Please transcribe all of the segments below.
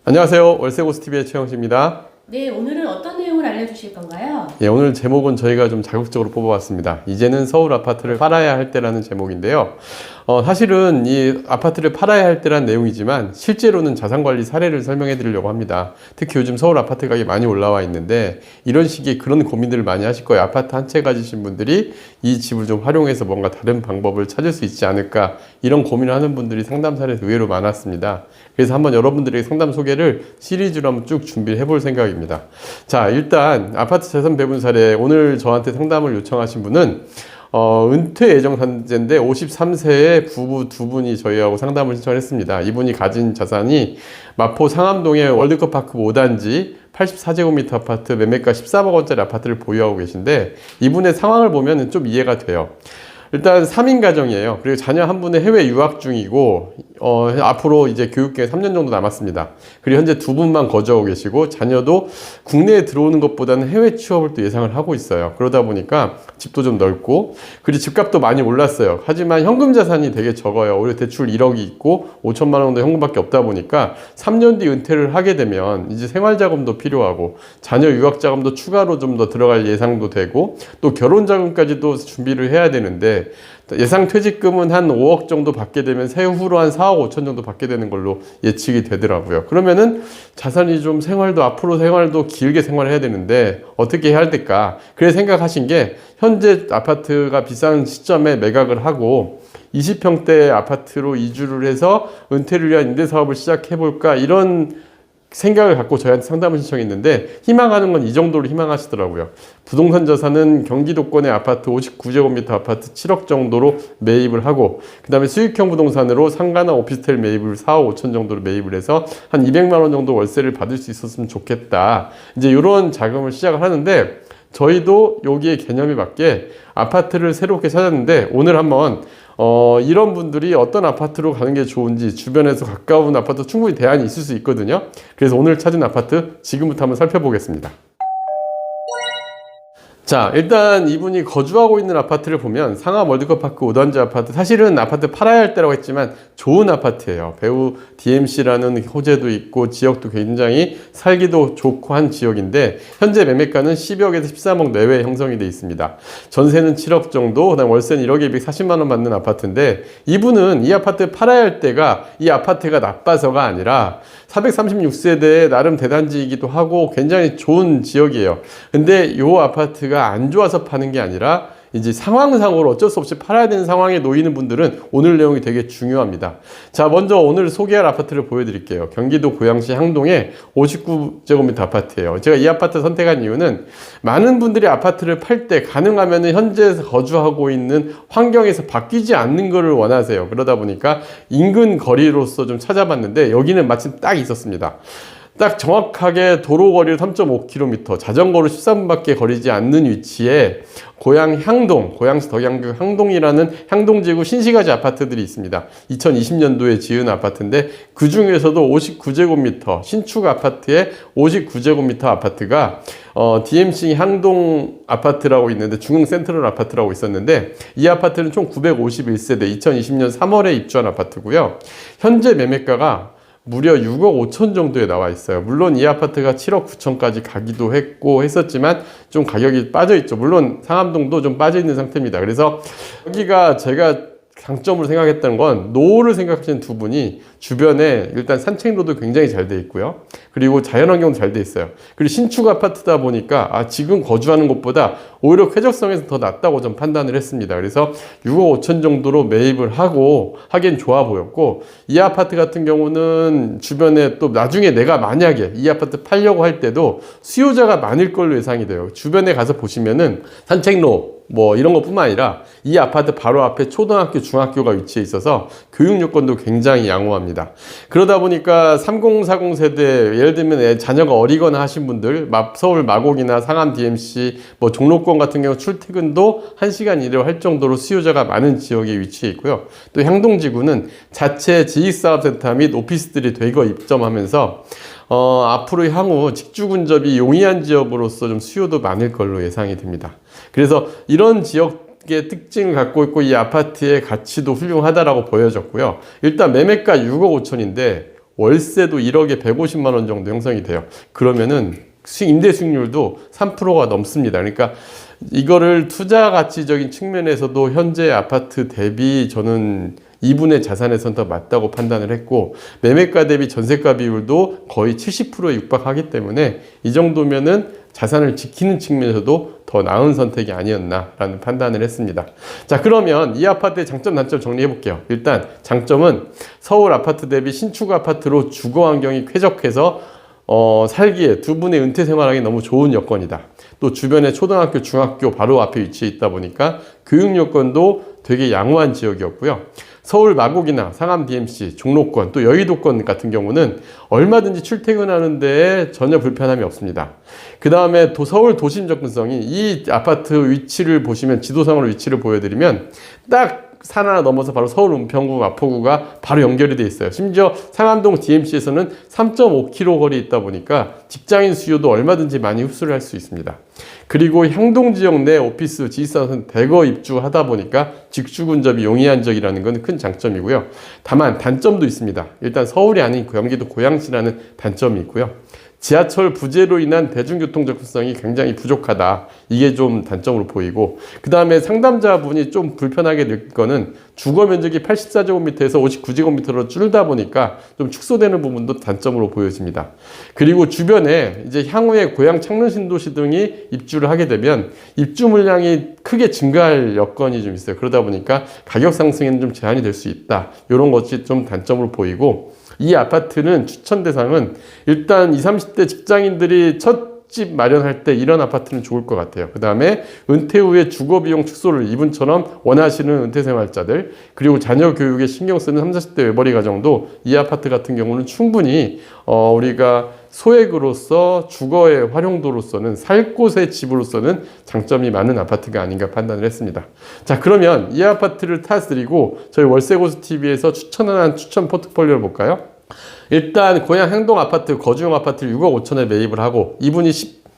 안녕하세요. 월세고스TV의 최영식입니다. 네, 오늘은 어떤 내용을 알려주실 건가요? 예, 오늘 제목은 저희가 좀 자극적으로 뽑아봤습니다. 이제는 서울 아파트를 팔아야 할 때라는 제목인데요. 사실은 이 아파트를 팔아야 할 때란 내용이지만 실제로는 자산관리 사례를 설명해 드리려고 합니다. 특히 요즘 서울 아파트 가격이 많이 올라와 있는데 이런 식의 그런 고민들을 많이 하실 거예요. 아파트 한 채 가지신 분들이 이 집을 좀 활용해서 뭔가 다른 방법을 찾을 수 있지 않을까, 이런 고민을 하는 분들이 상담 사례에서 의외로 많았습니다. 그래서 한번 여러분들에게 상담 소개를 시리즈로 한번 쭉 준비를 해볼 생각입니다. 자, 일단 아파트 재산 배분 사례, 오늘 저한테 상담을 요청하신 분은 은퇴 예정 산재인데 53세의 부부 두 분이 저희하고 상담을 신청했습니다. 이분이 가진 자산이 마포 상암동의 월드컵 파크 5단지 84제곱미터 아파트, 매매가 14억 원짜리 아파트를 보유하고 계신데, 이분의 상황을 보면 좀 이해가 돼요. 일단 3인 가정이에요. 그리고 자녀 한 분은 해외 유학 중이고 앞으로 이제 교육기간 3년 정도 남았습니다. 그리고 현재 두 분만 거주하고 계시고, 자녀도 국내에 들어오는 것보다는 해외 취업을 또 예상을 하고 있어요. 그러다 보니까 집도 좀 넓고, 그리고 집값도 많이 올랐어요. 하지만 현금 자산이 되게 적어요. 올해 대출 1억이 있고 5천만 원 정도 현금밖에 없다 보니까 3년 뒤 은퇴를 하게 되면 이제 생활자금도 필요하고 자녀 유학자금도 추가로 좀 더 들어갈 예상도 되고, 또 결혼자금까지도 준비를 해야 되는데 예상 퇴직금은 한 5억 정도 받게 되면 세후로 한 4억 5천 정도 받게 되는 걸로 예측이 되더라고요. 그러면은 자산이 좀 앞으로 생활도 길게 생활을 해야 되는데 어떻게 해야 될까? 그래 생각하신 게, 현재 아파트가 비싼 시점에 매각을 하고 20평대 아파트로 이주를 해서 은퇴를 위한 임대사업을 시작해볼까, 이런 생각을 갖고 저희한테 상담을 신청했는데, 희망하는 건 이 정도로 희망하시더라고요. 부동산 자산은 경기도권의 아파트 59제곱미터 아파트 7억 정도로 매입을 하고, 그 다음에 수익형 부동산으로 상가나 오피스텔 매입을 4억 5천 정도로 매입을 해서 한 200만 원 정도 월세를 받을 수 있었으면 좋겠다, 이제 이런 자금을 시작을 하는데, 저희도 여기에 개념에 맞게 아파트를 새롭게 찾았는데, 오늘 한번 이런 분들이 어떤 아파트로 가는 게 좋은지, 주변에서 가까운 아파트 충분히 대안이 있을 수 있거든요. 그래서 오늘 찾은 아파트 지금부터 한번 살펴보겠습니다. 자, 일단 이분이 거주하고 있는 아파트를 보면 상암 월드컵 파크 5단지 아파트, 사실은 아파트 팔아야 할 때라고 했지만 좋은 아파트예요. 배우 DMC라는 호재도 있고 지역도 굉장히 살기도 좋고 한 지역인데, 현재 매매가는 10억에서 13억 내외에 형성이 되어 있습니다. 전세는 7억 정도, 그다음 월세는 1억에 240만 원 받는 아파트인데, 이분은 이 아파트 팔아야 할 때가 이 아파트가 나빠서가 아니라 436세대의 나름 대단지이기도 하고 굉장히 좋은 지역이에요. 근데 이 아파트가 안 좋아서 파는 게 아니라 이제 상황상으로 어쩔 수 없이 팔아야 되는 상황에 놓이는 분들은 오늘 내용이 되게 중요합니다. 자, 먼저 오늘 소개할 아파트를 보여드릴게요. 경기도 고양시 향동의 59제곱미터 아파트예요. 제가 이 아파트 선택한 이유는, 많은 분들이 아파트를 팔 때 가능하면 현재 거주하고 있는 환경에서 바뀌지 않는 것을 원하세요. 그러다 보니까 인근 거리로서 좀 찾아봤는데 여기는 마침 딱 있었습니다. 딱 정확하게 도로 거리를 3.5km, 자전거로 13분밖에 거리지 않는 위치에 고양시 덕양구 향동이라는 향동지구 신시가지 아파트들이 있습니다. 2020년도에 지은 아파트인데, 그 중에서도 59제곱미터 신축 아파트의 59제곱미터 아파트가 DMC 향동 아파트라고 있는데, 중흥센트럴 아파트라고 있었는데, 이 아파트는 총 951세대 2020년 3월에 입주한 아파트고요. 현재 매매가가 무려 6억 5천 정도에 나와 있어요. 물론 이 아파트가 7억 9천까지 가기도 했었지만 좀 가격이 빠져 있죠. 물론 상암동도 좀 빠져 있는 상태입니다. 그래서 여기가 제가 장점으로 생각했던 건, 노후를 생각하시는 두 분이 주변에 일단 산책로도 굉장히 잘 돼 있고요. 그리고 자연환경도 잘 돼 있어요. 그리고 신축 아파트다 보니까 지금 거주하는 곳보다 오히려 쾌적성에서 더 낫다고 좀 판단을 했습니다. 그래서 6억 5천 정도로 매입을 하기엔 좋아 보였고, 이 아파트 같은 경우는 주변에 또 나중에 내가 만약에 이 아파트 팔려고 할 때도 수요자가 많을 걸로 예상이 돼요. 주변에 가서 보시면은 산책로 이런 것뿐만 아니라 이 아파트 바로 앞에 초등학교, 중학교가 위치해 있어서 교육 요건도 굉장히 양호합니다. 그러다 보니까 3040 세대, 예를 들면 자녀가 어리거나 하신 분들, 서울 마곡이나 상암 DMC, 종로권 같은 경우 출퇴근도 1시간 이내로 할 정도로 수요자가 많은 지역에 위치해 있고요. 또 향동지구는 자체 지식사업센터 및 오피스들이 대거 입점하면서 앞으로 향후 직주 근접이 용이한 지역으로서 좀 수요도 많을 걸로 예상이 됩니다. 그래서 이런 지역의 특징을 갖고 있고, 이 아파트의 가치도 훌륭하다라고 보여졌고요. 일단 매매가 6억 5천인데 월세도 1억에 150만 원 정도 형성이 돼요. 그러면은 임대 수익률도 3%가 넘습니다. 그러니까 이거를 투자 가치적인 측면에서도 현재 아파트 대비 저는 이분의 자산에선 더 맞다고 판단을 했고, 매매가 대비 전세가 비율도 거의 70%에 육박하기 때문에 이 정도면은 자산을 지키는 측면에서도 더 나은 선택이 아니었나라는 판단을 했습니다. 자, 그러면 이 아파트의 장점, 단점 정리해 볼게요. 일단 장점은 서울 아파트 대비 신축 아파트로 주거 환경이 쾌적해서 살기에 두 분의 은퇴 생활하기 너무 좋은 여건이다. 또 주변에 초등학교, 중학교 바로 앞에 위치해 있다 보니까 교육 여건도 되게 양호한 지역이었고요. 서울 마곡이나 상암 DMC, 종로권, 또 여의도권 같은 경우는 얼마든지 출퇴근하는 데에 전혀 불편함이 없습니다. 그 다음에 서울 도심 접근성이, 이 아파트 위치를 보시면 지도상으로 위치를 보여드리면 딱 산 하나 넘어서 바로 서울 은평구, 마포구가 바로 연결이 돼 있어요. 심지어 상암동 DMC에서는 3.5km 거리에 있다 보니까 직장인 수요도 얼마든지 많이 흡수를 할 수 있습니다. 그리고 향동 지역 내 오피스, 지식산업은 대거 입주하다 보니까 직주 근접이 용이한 지역이라는 건 큰 장점이고요. 다만 단점도 있습니다. 일단 서울이 아닌 경기도 고양시라는 단점이 있고요. 지하철 부재로 인한 대중교통 접근성이 굉장히 부족하다. 이게 좀 단점으로 보이고, 그 다음에 상담자분이 좀 불편하게 느낄 거는 주거 면적이 84제곱미터에서 59제곱미터로 줄다 보니까 좀 축소되는 부분도 단점으로 보여집니다. 그리고 주변에 이제 향후에 고양 창릉 신도시 등이 입주를 하게 되면 입주 물량이 크게 증가할 여건이 좀 있어요. 그러다 보니까 가격 상승에는 좀 제한이 될 수 있다. 이런 것이 좀 단점으로 보이고, 이 아파트는 추천 대상은 일단 20, 30대 직장인들이 첫 집 마련할 때 이런 아파트는 좋을 것 같아요. 그 다음에 은퇴 후에 주거비용 축소를 이분처럼 원하시는 은퇴생활자들, 그리고 자녀 교육에 신경 쓰는 30, 40대 외벌이 가정도 이 아파트 같은 경우는 충분히 우리가 소액으로서 주거의 활용도로서는, 살 곳의 집으로서는 장점이 많은 아파트가 아닌가 판단을 했습니다. 자, 그러면 이 아파트를 타드리고 저희 월세고수TV에서 추천한 추천 포트폴리오를 볼까요? 일단 고양 향동 아파트, 거주용 아파트를 6억 5천에 매입을 하고, 이분이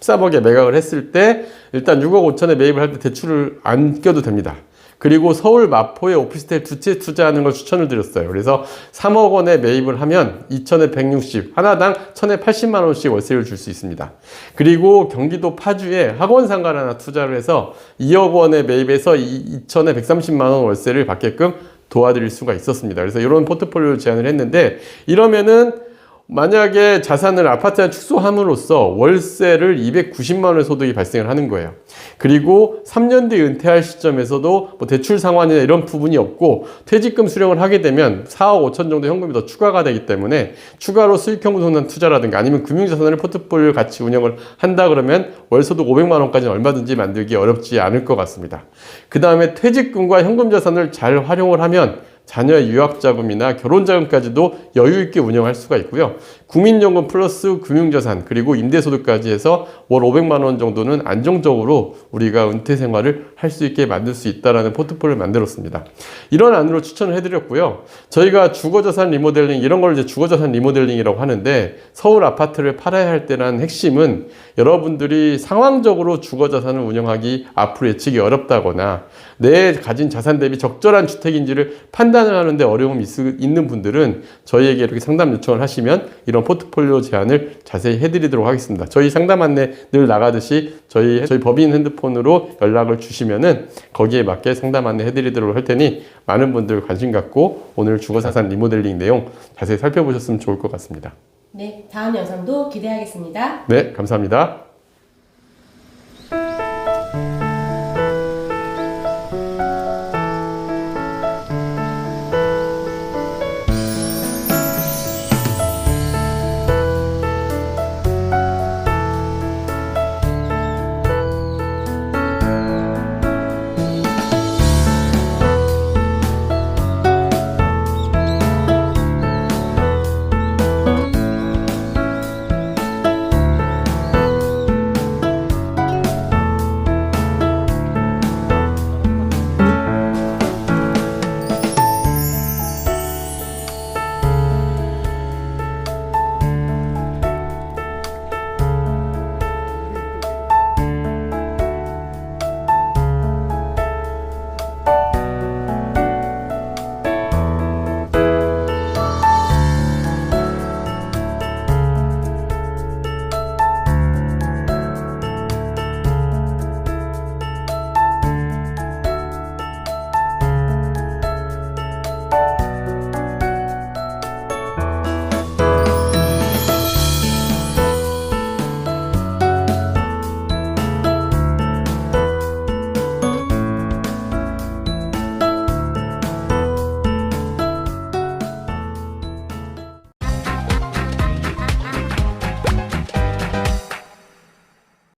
14억에 매각을 했을 때 일단 6억 5천에 매입을 할 때 대출을 안 껴도 됩니다. 그리고 서울 마포에 오피스텔 두 채 투자하는 걸 추천을 드렸어요. 그래서 3억 원에 매입을 하면 2천에 160, 하나당 1천에 80만 원씩 월세를 줄 수 있습니다. 그리고 경기도 파주에 학원 상가를 하나 투자를 해서 2억 원에 매입해서 2천에 130만 원 월세를 받게끔 도와드릴 수가 있었습니다. 그래서 이런 포트폴리오를 제안을 했는데, 이러면은 만약에 자산을 아파트에 축소함으로써 월세를 290만 원의 소득이 발생을 하는 거예요. 그리고 3년 뒤 은퇴할 시점에서도 뭐 대출 상환이나 이런 부분이 없고, 퇴직금 수령을 하게 되면 4억 5천 정도 현금이 더 추가가 되기 때문에 추가로 수익형 구성난 투자라든가 아니면 금융자산을 포트폴리오 같이 운영을 한다 그러면 월소득 500만 원까지는 얼마든지 만들기 어렵지 않을 것 같습니다. 그 다음에 퇴직금과 현금자산을 잘 활용을 하면 자녀의 유학자금이나 결혼자금까지도 여유있게 운영할 수가 있고요. 국민연금 플러스 금융자산, 그리고 임대소득까지 해서 월 500만 원 정도는 안정적으로 우리가 은퇴 생활을 할 수 있게 만들 수 있다는 포트폴리오를 만들었습니다. 이런 안으로 추천을 해드렸고요. 저희가 주거자산 리모델링, 이런 걸 이제 주거자산 리모델링이라고 하는데, 서울 아파트를 팔아야 할 때라는 핵심은 여러분들이 상황적으로 주거자산을 운영하기 앞으로 예측이 어렵다거나 내 가진 자산 대비 적절한 주택인지를 판단을 하는데 어려움이 있는 분들은 저희에게 이렇게 상담 요청을 하시면 이런 포트폴리오 제안을 자세히 해드리도록 하겠습니다. 저희 상담 안내 늘 나가듯이 저희 법인 핸드폰으로 연락을 주시면은 거기에 맞게 상담 안내 해드리도록 할 테니 많은 분들 관심 갖고 오늘 주거자산 리모델링 내용 자세히 살펴보셨으면 좋을 것 같습니다. 네, 다음 영상도 기대하겠습니다. 네, 감사합니다.